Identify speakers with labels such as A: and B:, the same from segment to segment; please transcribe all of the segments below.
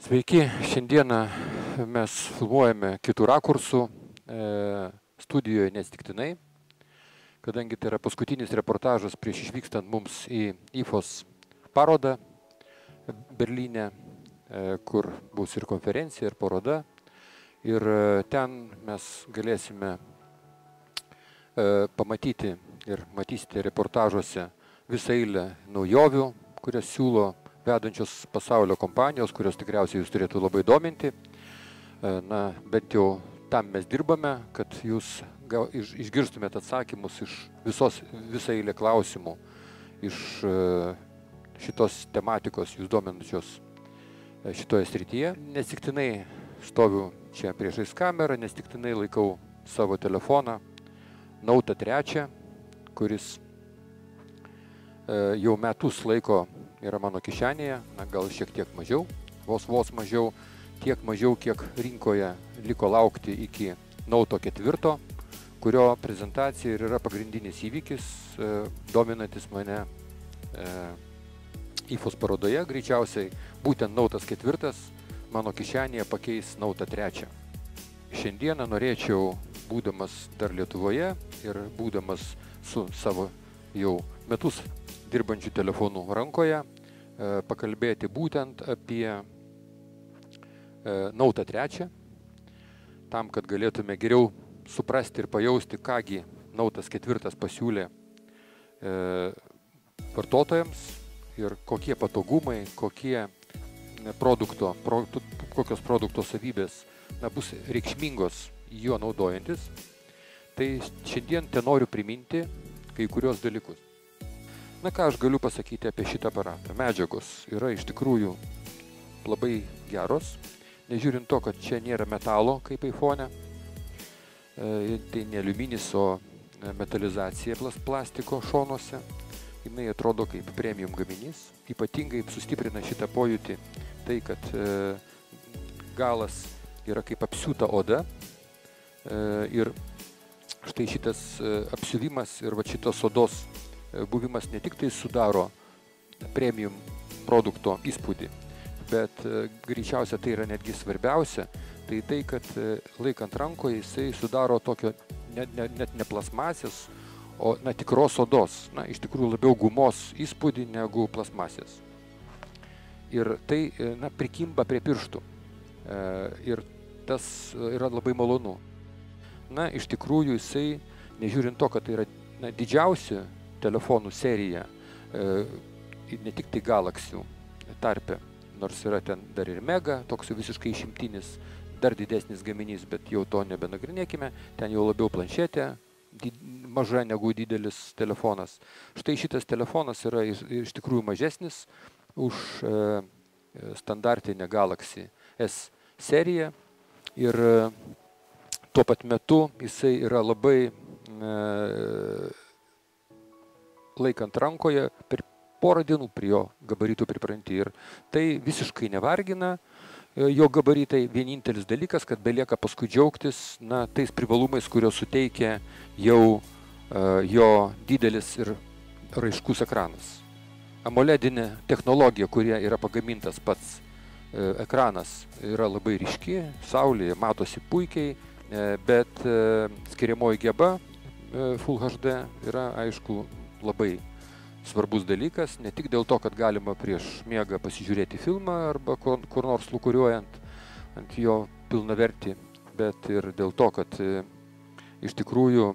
A: Sveiki, šiandieną mes filmuojame kitų rakursų studijoje neatsitiktinai, kadangi tai yra paskutinis reportažas prieš išvykstant mums į IFOS parodą Berlyne, kur bus ir konferencija, ir paroda. Ir ten mes galėsime pamatyti ir matysite reportažuose visą eilę naujovių, kurias siūlo vedančios pasaulio kompanijos, kurios tikriausiai jūs turėtų labai dominti. Na, bent jau tam mes dirbame, kad jūs išgirstumėte atsakymus iš visą eilę klausimų, iš šitos tematikos jūs dominančios šitoje srityje. Neatsitiktinai stoviu čia priešais kamerą, neatsitiktinai laikau savo telefoną Note 3, kuris jau metus laiko yra mano kišenėje, na, gal šiek tiek mažiau, vos mažiau, tiek mažiau, kiek rinkoje liko laukti iki Note 4, kurio prezentacija ir yra pagrindinis įvykis, dominantis mane IFOS parodoje. Greičiausiai būtent Note 4 mano kišenėje pakeis Note 3. Šiandieną norėčiau, būdamas dar Lietuvoje ir būdamas su savo jau metus dirbančių telefonų rankoje, pakalbėti būtent apie Note 3, tam, kad galėtume geriau suprasti ir pajausti, kągi Note 4 pasiūlė vartotojams ir kokie patogumai, kokios produkto savybės bus reikšmingos juo naudojantis. Tai šiandien noriu priminti kai kurios dalykus. Na, ką aš galiu pasakyti apie šitą aparatą? Medžiagos yra iš tikrųjų labai geros, nežiūrint to, kad čia nėra metalo kaip iPhone. Tai ne aliuminis, o metalizacija plastiko šonuose. Jinai atrodo kaip premium gaminys. Ypatingai sustiprina šitą pojūtį tai, kad galas yra kaip apsiūta oda. Ir štai šitas apsiuvimas ir šitos odos buvimas ne tik tai sudaro premium produkto įspūdį, bet greičiausia tai yra netgi svarbiausia, tai kad laikant rankoje jisai sudaro tokio net ne plasmasės, o tikros odos, iš tikrųjų labiau gumos įspūdį negu plasmasės. Ir tai prikimba prie pirštų. Ir tas yra labai malonu. Iš tikrųjų jisai, nežiūrint to, kad tai yra didžiausia telefonų serija, ne tik tai Galaxy tarpe, nors yra ten dar ir Mega, toks jau visiškai išimtinis, dar didesnis gaminys, bet jau to nebenagrinėkime, ten jau labiau planšetė, maža negu didelis telefonas. Štai šitas telefonas yra iš tikrųjų mažesnis už standartinę Galaxy S seriją ir tuo pat metu jisai yra labai laikant rankoje per porą dienų prie jo gabaritų pripranti ir tai visiškai nevargina jo gabaritai. Vienintelis dalykas, kad belieka paskui džiaugtis tais privalumais, kurios suteikia jau jo didelis ir raiškus ekranas. AMOLEDinė technologija, kurie yra pagamintas pats ekranas, yra labai ryški, saulėje matosi puikiai, bet skiriamoji geba Full HD yra, aišku, labai svarbus dalykas, ne tik dėl to, kad galima prieš miegą pasižiūrėti filmą arba kur nors lūkuriuojant ant jo pilnavertį, bet ir dėl to, kad iš tikrųjų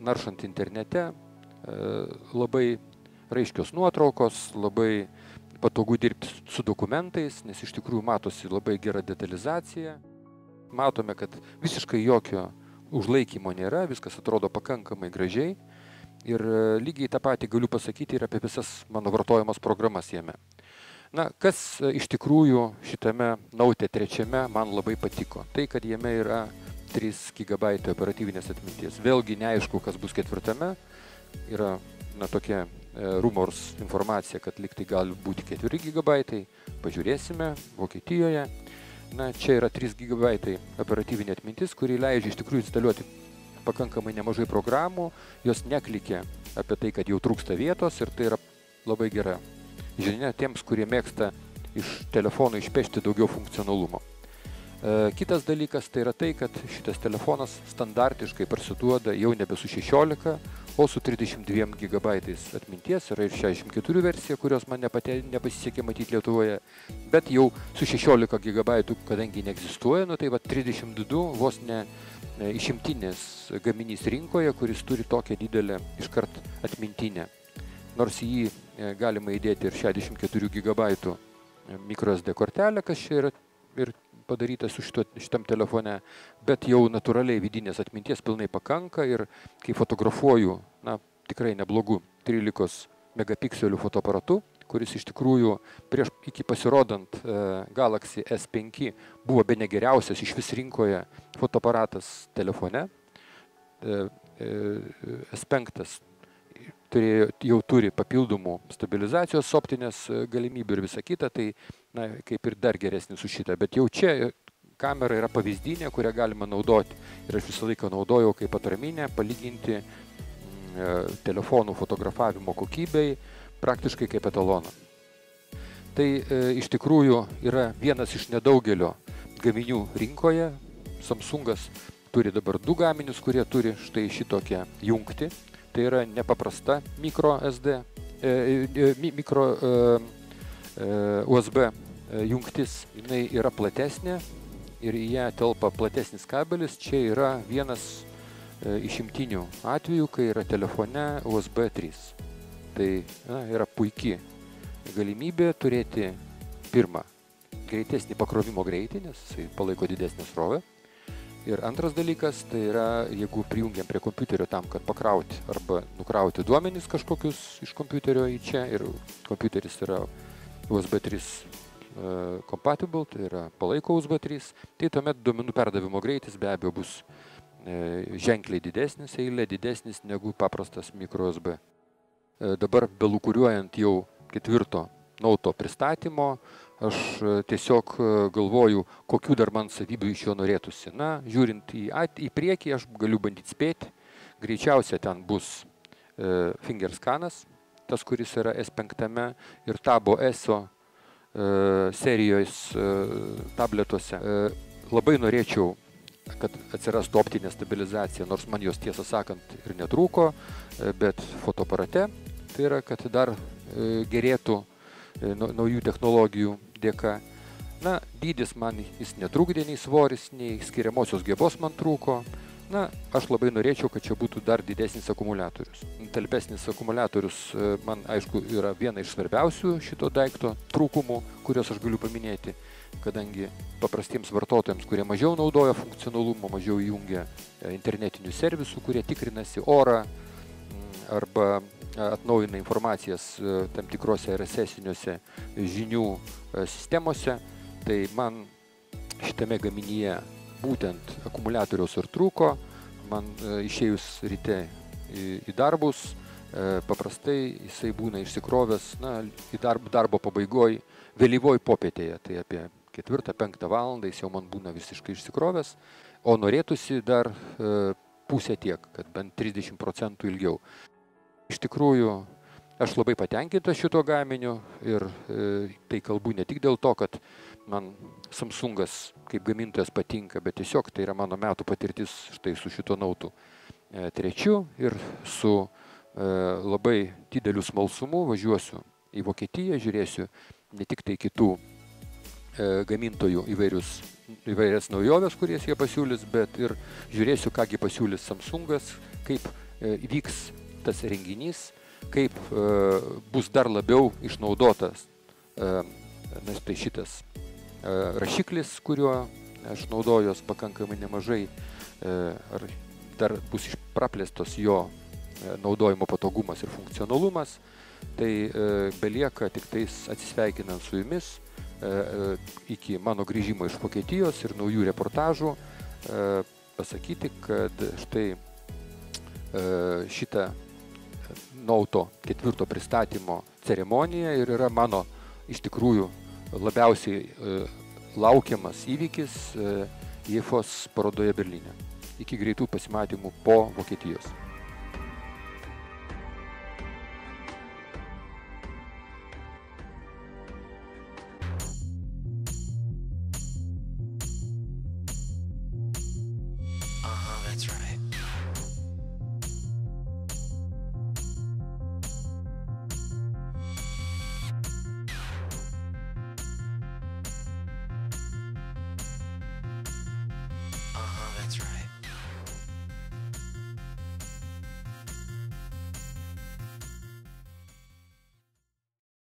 A: naršant internete labai raiškios nuotraukos, labai patogu dirbti su dokumentais, nes iš tikrųjų matosi labai gera detalizacija. Matome, kad visiškai jokio užlaikymo nėra, viskas atrodo pakankamai gražiai. Ir lygiai tą patį galiu pasakyti ir apie visas mano vartojamas programas jame. Kas iš tikrųjų šitame Note 3 man labai patiko? Tai, kad jame yra 3 GB operatyvinės atminties. Vėlgi neaišku, kas bus 4. Yra tokia rumors informacija, kad liktai gali būti 4 GB. Pažiūrėsime Vokietijoje. Čia yra 3 GB operatyvinė atmintis, kuri leidžia iš tikrųjų instaliuoti pakankamai nemažai programų. Jos neklikė apie tai, kad jau trūksta vietos ir tai yra labai gera žinia tiems, kurie mėgsta iš telefono išpešti daugiau funkcionalumo. Kitas dalykas tai yra tai, kad šitas telefonas standartiškai parsiduoda jau nebe su 16, o su 32 GB atminties. Yra ir 64 versija, kurios man nepasisekė matyti Lietuvoje, bet jau su 16 GB, kadangi neegzistuoja, tai 32 vos ne išimtinės gaminys rinkoje, kuris turi tokią didelę iškart atmintinę. Nors į jį galima įdėti ir 64 GB microSD kortelę, kas čia yra ir padaryta su šitam telefone, bet jau natūraliai vidinės atminties pilnai pakanka ir kai fotografuoju, tikrai neblogų 13 megapikselių fotoaparatu, kuris iš tikrųjų iki pasirodant Galaxy S5 buvo bene geriausias iš vis rinkoje fotoaparatas telefone. S5 jau turi papildomų stabilizacijos optinės galimybių ir visą kitą, tai kaip ir dar geresnis už šitą. Bet jau čia kamera yra pavyzdinė, kurią galima naudoti. Ir aš visą laiką naudojau kaip atraminę, palyginti telefonų fotografavimo kokybei, praktiškai kaip etaloną. Tai iš tikrųjų yra vienas iš nedaugelio gaminių rinkoje. Samsungas turi dabar 2 gaminius, kurie turi štai šitokią jungtį. Tai yra nepaprasta micro USB jungtis. Jinai yra platesnė ir į ją telpa platesnis kabelis. Čia yra vienas išimtinių atvejų, kai yra telefone USB 3. Tai yra puikiai galimybė turėti pirmą greitesnį pakrovimo greitį, nes jis palaiko didesnę srovę. Ir antras dalykas, tai yra, jeigu prijungiam prie kompiuterio tam, kad pakrauti arba nukrauti duomenis kažkokius iš kompiuterio į čia, ir kompiuteris yra USB 3 compatible, tai yra palaiko USB 3, tai tuomet duomenų perdavimo greitis be abejo bus ženkliai didesnis, eilė didesnis negu paprastas micro USB. Dabar belūkuriuojant jau 4 Note pristatymo, aš tiesiog galvoju, kokių dar man savybių iš jo norėtųsi. Žiūrint į priekį, aš galiu bandyti spėti. Greičiausia ten bus fingerskanas, tas, kuris yra S5 ir Tabo ESO serijos tabletuose. Labai norėčiau, kad atsirastų optinė stabilizacija, nors man jos tiesą sakant ir netrūko, bet fotoaparate tai yra, kad dar gerėtų naujų technologijų dėka. Dydis man jis netrukdė, nei svoris, nei skiriamosios gebos man trūko. Aš labai norėčiau, kad čia būtų dar didesnis akumuliatorius. Talpesnis akumuliatorius man, aišku, yra viena iš svarbiausių šito daikto trūkumų, kuriuos aš galiu paminėti, kadangi paprastiems vartotojams, kurie mažiau naudoja funkcionalumo, mažiau įjungia internetinių servisų, kurie tikrinasi orą arba atnaujina informacijas tam tikrose RSS-iniuose žinių sistemose, tai man šitame gaminyje būtent akumuliatoriaus ir trūko. Man išėjus ryte į darbus, paprastai jisai būna išsikrovęs į darbo pabaigoj, vėlyvoj popietėje, tai apie 4-5 valandą jis jau man būna visiškai išsikrovęs, o norėtųsi dar pusę tiek, kad bent 30% ilgiau. Iš tikrųjų, aš labai patenkintas šito gaminiu ir tai kalbu ne tik dėl to, kad man Samsungas kaip gamintojas patinka, bet tiesiog tai yra mano metų patirtis štai su šito Note 3 ir su labai dideliu smalsumu važiuosiu į Vokietiją, žiūrėsiu ne tik tai kitų gamintojų įvairias naujoves, kurias jie pasiūlys, bet ir žiūrėsiu, kągi pasiūlys Samsungas, kaip įvyks tas renginys, kaip bus dar labiau išnaudotas tai šitas rašiklis, kuriuo aš naudojos pakankamai nemažai, ar dar bus praplėstos jo naudojimo patogumas ir funkcionalumas. Tai belieka tik tais atsisveikinant su jumis iki mano grįžimo iš Vokietijos ir naujų reportažų pasakyti, kad štai šitą Note 4 pristatymo ceremonija ir yra mano iš tikrųjų labiausiai laukiamas įvykis IFOS parodoje Berlyne. Iki greitų pasimatymų po Vokietijos.
B: That's right.